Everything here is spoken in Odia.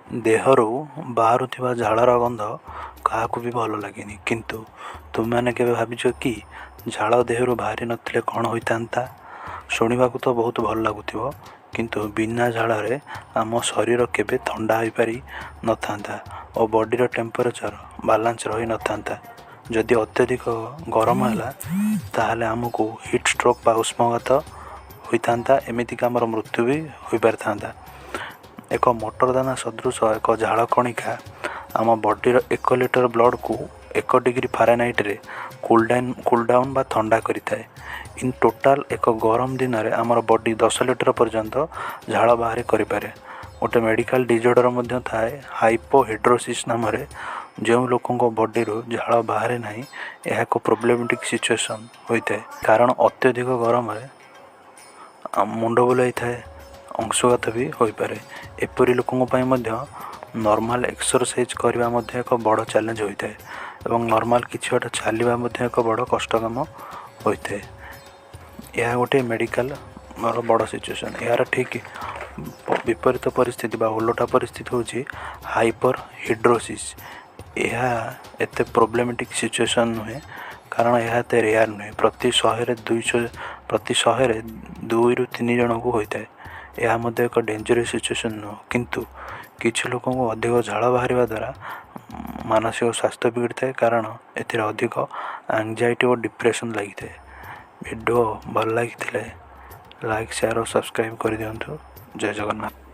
ଦେହରୁ ବାହାରୁଥିବା ଝାଳର ଗନ୍ଧ କାହାକୁ ବି ଭଲ ଲାଗେନି, କିନ୍ତୁ ତୁମେମାନେ କେବେ ଭାବିଛ କି ଝାଳ ଦେହରୁ ବାହାରି ନଥିଲେ କ'ଣ ହୋଇଥାନ୍ତା? ଶୁଣିବାକୁ ତ ବହୁତ ଭଲ ଲାଗୁଥିବ, କିନ୍ତୁ ବିନା ଝାଳରେ ଆମ ଶରୀର କେବେ ଥଣ୍ଡା ହୋଇପାରି ନଥାନ୍ତା ଓ ବଡ଼ିର ଟେମ୍ପରେଚର ବାଲାନ୍ସ ରହିନଥାନ୍ତା। ଯଦି ଅତ୍ୟଧିକ ଗରମ ହେଲା ତାହେଲେ ଆମକୁ ହିଟ୍ ଷ୍ଟ୍ରୋକ୍ ବା ଉଷ୍ମାଘାତ ହୋଇଥାନ୍ତା, ଏମିତିକି ଆମର ମୃତ୍ୟୁ ବି ହୋଇପାରିଥାନ୍ତା। ଏକ ମଟର ଦାନା ସଦୃଶ ଏକ ଝାଳ କଣିକା ଆମ ବଡ଼ିର 1 ଲିଟର ବ୍ଲଡ଼କୁ 1 ଡିଗ୍ରୀ ଫାରେନହାଇଟ୍ରେ କୁଲଡାଉନ୍ ବା ଥଣ୍ଡା କରିଥାଏ। ଇନ୍ ଟୋଟାଲ୍ ଏକ ଗରମ ଦିନରେ ଆମର ବଡ଼ି 10 ଲିଟର ପର୍ଯ୍ୟନ୍ତ ଝାଳ ବାହାରେ କରିପାରେ। ଗୋଟେ ମେଡ଼ିକାଲ ଡିଜର୍ଡ଼ର ମଧ୍ୟ ଥାଏ ହାଇପୋହିଡ୍ରୋସିସ୍ ନାମରେ। ଯେଉଁ ଲୋକଙ୍କ ବଡ଼ିରୁ ଝାଳ ବାହାରେ ନାହିଁ, ଏହା ଏକ ପ୍ରୋବ୍ଲେମେଟିକ୍ ସିଚୁଏସନ୍ ହୋଇଥାଏ, କାରଣ ଅତ୍ୟଧିକ ଗରମରେ ମୁଣ୍ଡ ବୁଲାଇଥାଏ, ଅଂଶୁଘାତ ବି ହୋଇପାରେ। ଏପରି ଲୋକଙ୍କ ପାଇଁ ମଧ୍ୟ ନର୍ମାଲ ଏକ୍ସରସାଇଜ୍ କରିବା ମଧ୍ୟ ଏକ ବଡ଼ ଚ୍ୟାଲେଞ୍ଜ ହୋଇଥାଏ ଏବଂ ନର୍ମାଲ କିଛି ବାଟ ଚାଲିବା ମଧ୍ୟ ଏକ ବଡ଼ କଷ୍ଟ କାମ ହୋଇଥାଏ। ଏହା ଗୋଟିଏ ମେଡ଼ିକାଲର ବଡ଼ ସିଚୁଏସନ୍। ଏହାର ଠିକ୍ ବିପରୀତ ପରିସ୍ଥିତି ବା ଓଲଟା ପରିସ୍ଥିତି ହେଉଛି ହାଇପରହିଡ୍ରୋସିସ୍। ଏହା ଏତେ ପ୍ରୋବ୍ଲେମେଟିକ୍ ସିଚୁଏସନ୍ ନୁହେଁ, କାରଣ ଏହା ଏତେ ରେୟାର ନୁହେଁ। ପ୍ରତି 100ରେ 2ରୁ 3 ଜଣଙ୍କୁ ହୋଇଥାଏ। ଏହା ମଧ୍ୟ ଏକ ଡେଞ୍ଜରିୟସ୍ ସିଚୁଏସନ୍ ନୁହେଁ, କିନ୍ତୁ କିଛି ଲୋକଙ୍କୁ ଅଧିକ ଝାଳ ବାହାରିବା ଦ୍ୱାରା ମାନସିକ ସ୍ୱାସ୍ଥ୍ୟ ବିଗଡ଼ିଥାଏ, କାରଣ ଏଥିରେ ଅଧିକ ଆଙ୍ଜାଇଟି ଓ ଡିପ୍ରେସନ୍ ଲାଗିଥାଏ। ଭିଡ଼ିଓ ଭଲ ଲାଗିଥିଲେ ଲାଇକ୍, ସେୟାର ଓ ସବସ୍କ୍ରାଇବ୍ କରିଦିଅନ୍ତୁ। ଜୟ ଜଗନ୍ନାଥ।